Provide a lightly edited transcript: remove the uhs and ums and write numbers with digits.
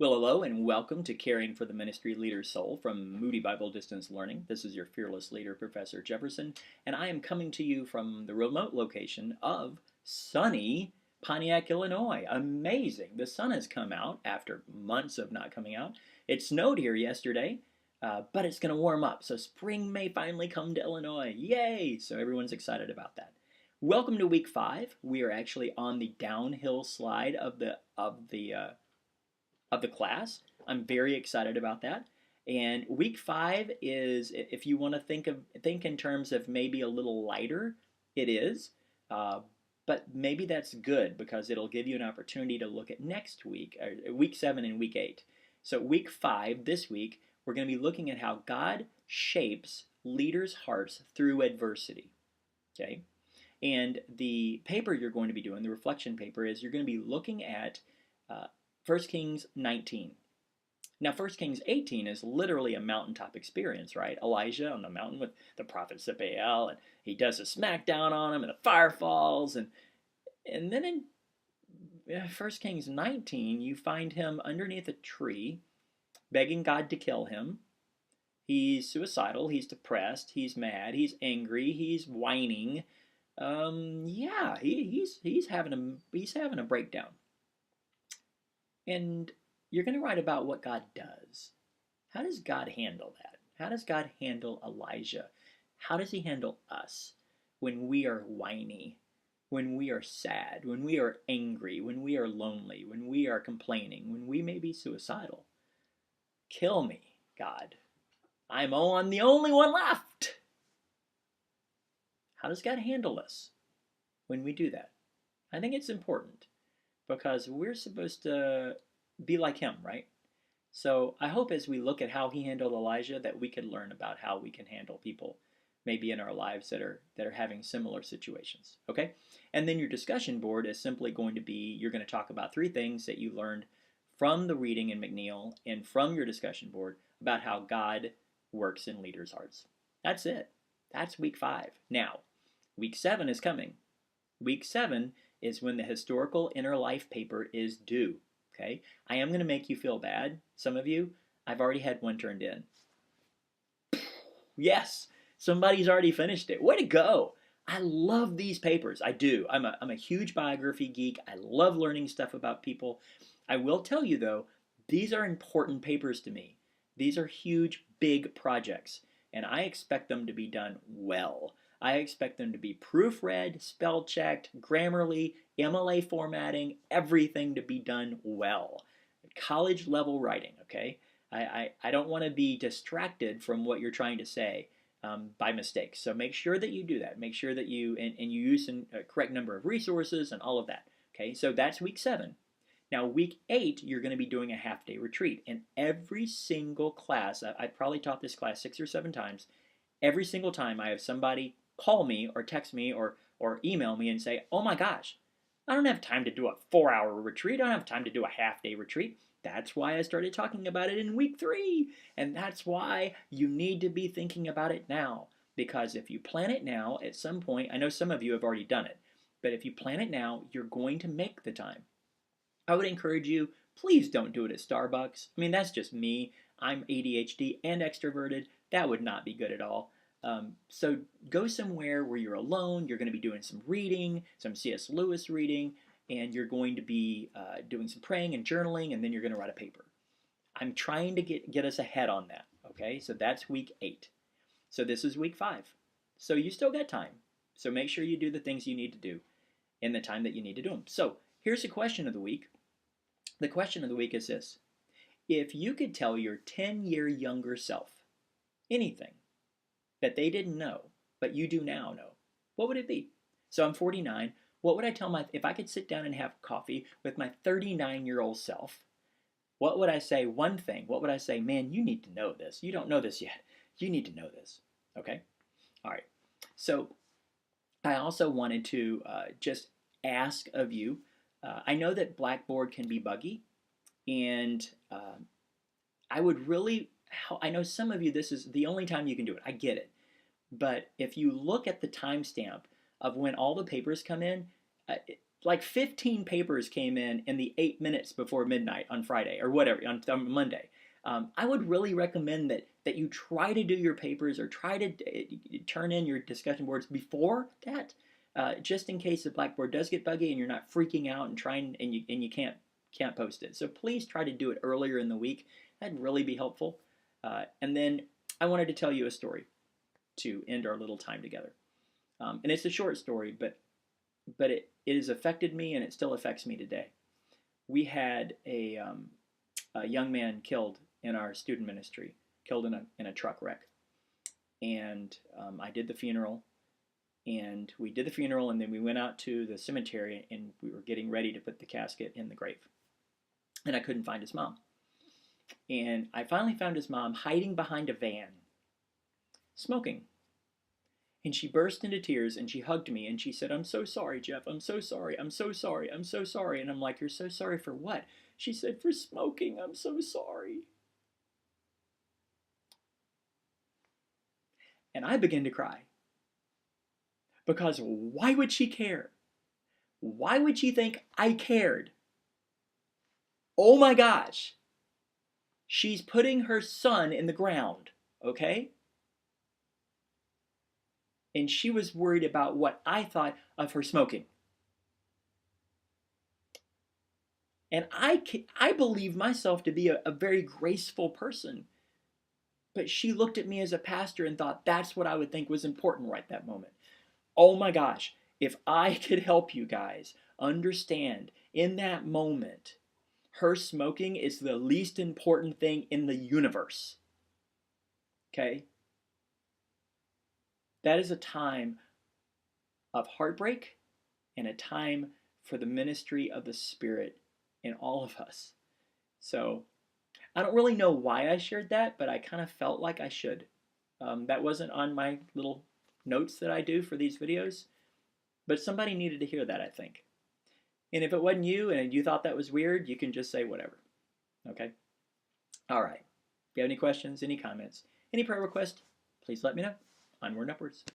Well, hello and welcome to Caring for the Ministry Leader's Soul from Moody Bible Distance Learning. This is your fearless leader, Professor Jefferson, and I am coming to you from the remote location of sunny Pontiac, Illinois. Amazing. The sun has come out after months of not coming out. It snowed here yesterday, but it's going to warm up, so spring may finally come to Illinois. Yay! So everyone's excited about that. Welcome to week 5. We are actually on the downhill slide of the class. I'm very excited about that. And week 5 is, if you want to think in terms of maybe a little lighter, it is. But maybe that's good because it'll give you an opportunity to look at next week, week 7 and week 8. So week 5, this week, we're going to be looking at how God shapes leaders' hearts through adversity. Okay? And the paper you're going to be doing, the reflection paper, is you're going to be looking at 1 Kings 19. Now, 1 Kings 18 is literally a mountaintop experience, right? Elijah on the mountain with the prophets of Baal, and he does a smackdown on him, and the fire falls. And then in 1 Kings 19, you find him underneath a tree, begging God to kill him. He's suicidal, he's depressed, he's mad, he's angry, he's whining. He's having a breakdown. And you're going to write about what God does. How does God handle that? How does God handle Elijah? How does he handle us when we are whiny, when we are sad, when we are angry, when we are lonely, when we are complaining, when we may be suicidal? Kill me, God. I'm the only one left. How does God handle us when we do that? I think it's important because we're supposed to be like him, right? So I hope as we look at how he handled Elijah that we can learn about how we can handle people maybe in our lives that are having similar situations, okay? And then your discussion board is simply going to be, you're going to talk about 3 things that you learned from the reading in McNeil and from your discussion board about how God works in leaders' hearts. That's it. That's week 5. Now, week 7 is coming. Week 7 is when the historical inner life paper is due. Okay? I am going to make you feel bad. Some of you, I've already had one turned in. Yes, somebody's already finished it. Way to go! I love these papers. I do. I'm a huge biography geek. I love learning stuff about people. I will tell you though, these are important papers to me. These are huge, big projects, and I expect them to be done well. I expect them to be proofread, spell checked, Grammarly, MLA formatting, everything to be done well. College level writing, okay? I don't want to be distracted from what you're trying to say by mistakes. So make sure that you do that. Make sure that you use a correct number of resources and all of that. Okay, so that's week 7. Now, week 8, you're going to be doing a half-day retreat. And every single class, I've probably taught this class 6 or 7 times, every single time I have somebody call me or text me or email me and say, oh my gosh, I don't have time to do a 4-hour retreat. I don't have time to do a half-day retreat. That's why I started talking about it in week 3. And that's why you need to be thinking about it now. Because if you plan it now, at some point, I know some of you have already done it, but if you plan it now, you're going to make the time. I would encourage you, please don't do it at Starbucks. I mean, that's just me. I'm ADHD and extroverted. That would not be good at all. So go somewhere where you're alone. You're going to be doing some reading, some C.S. Lewis reading, and you're going to be doing some praying and journaling, and then you're going to write a paper. I'm trying to get us ahead on that, okay? So that's week 8. So this is week 5. So you still got time. So make sure you do the things you need to do in the time that you need to do them. So here's the question of the week. The question of the week is this. If you could tell your 10-year younger self anything that they didn't know, but you do now know, what would it be? So I'm 49. What would I tell if I could sit down and have coffee with my 39-year-old self, what would I say? One thing. What would I say? Man, you need to know this. You don't know this yet. You need to know this. Okay? All right. So I also wanted to just ask of you, I know that Blackboard can be buggy, and I would really, I know some of you, this is the only time you can do it. I get it. But if you look at the timestamp of when all the papers come in, like 15 papers came in the 8 minutes before midnight on Friday or whatever on Monday. I would really recommend that you try to do your papers or try to turn in your discussion boards before that, just in case the Blackboard does get buggy and you're not freaking out and trying and you can't post it. So please try to do it earlier in the week. That'd really be helpful. And then I wanted to tell you a story to end our little time together. And it's a short story, but it has affected me and it still affects me today. We had a young man killed in our student ministry, killed in a truck wreck. And I did the funeral, and we did the funeral, and then we went out to the cemetery, and we were getting ready to put the casket in the grave. And I couldn't find his mom. And I finally found his mom hiding behind a van, smoking. And she burst into tears and she hugged me and she said, "I'm so sorry, Jeff. I'm so sorry. I'm so sorry. I'm so sorry." And I'm like, "You're so sorry for what?" She said, "For smoking. I'm so sorry." And I began to cry. Because why would she care? Why would she think I cared? Oh my gosh. She's putting her son in the ground, okay? And she was worried about what I thought of her smoking. And I believe myself to be a very graceful person. But she looked at me as a pastor and thought that's what I would think was important right that moment. Oh my gosh, if I could help you guys understand in that moment, her smoking is the least important thing in the universe. Okay? That is a time of heartbreak and a time for the ministry of the Spirit in all of us. So I don't really know why I shared that, but I kind of felt like I should. That wasn't on my little notes that I do for these videos, but somebody needed to hear that, I think. And if it wasn't you and you thought that was weird, you can just say whatever. Okay? All right. If you have any questions, any comments, any prayer requests, please let me know. Onward and upwards.